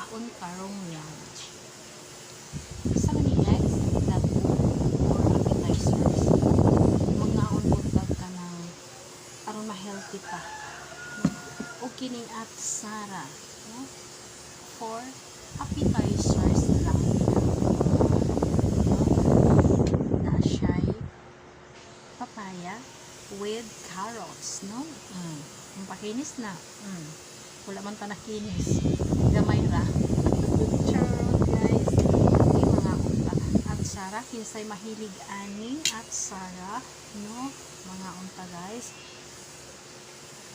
Magkaon karong lunch. Sa kanila, that for appetizers. Magkaon buntag ka ng aron ma-healthy pa. O kining at Sara. No? For appetizers lang. Na siya'y papaya with carrots, no? Ang pakinis na. Wala man ta nakinis. Gamay ra. Charot, guys. Hindi mga unta. At Sara, kinsay mahilig ani at Sara, no? Mga unta, guys.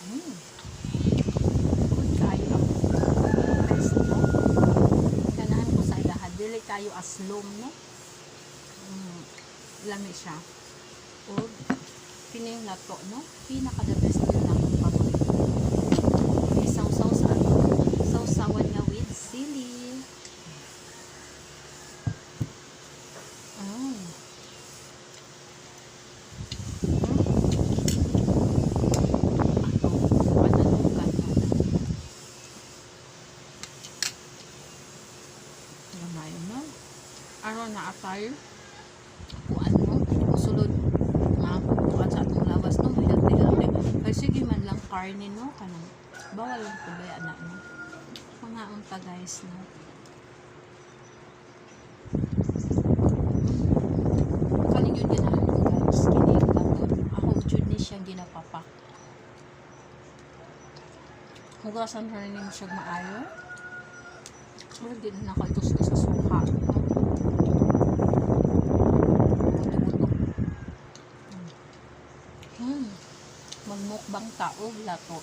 Good kayo ang best, no? Ganahan ko sa ilahan. Dili kayo aslom, no? Lami siya. O, pining lato, no? Pinaka-the best din akong paborito. May sausaw sa sausawan nga with sili. Gamay na. Aron na atay. Kuan mo. Usulod. Kuan sa atong lawas, no? Healthy. Ay sige man lang karne, no? Kanang bawal lang pagaya na, no? Mga unta, guys, no? Kaling yun ganahan ko, guys. Kinig lato. Ako, jud ni siya ginapapak. Hugasan pa rin siya maayo. Wala din na nakaitos ko sa suka. Magmukbang taog lato.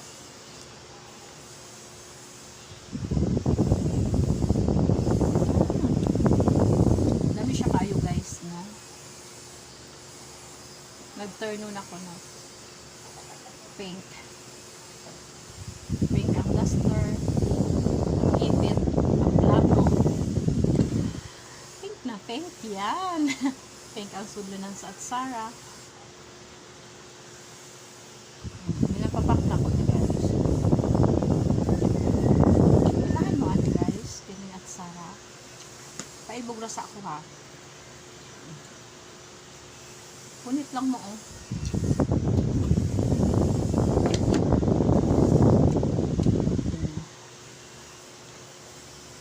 Dami siya kayo, guys, no? Nag-turn on ako, no? Pink ang luster, ipit ang plato. Pink na pink yan. Pink ang sudlunan sa at Sara. Papak na ko, guys. Ilahan mo, guys. Kining at Sara. Paibog ra sa ako, ha. Punit lang mo, oh.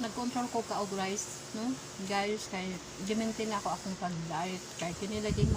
Nag-control ko ka og rice, no? Guys, kay gimintin ako akong pag-diet. Kaya kinilagay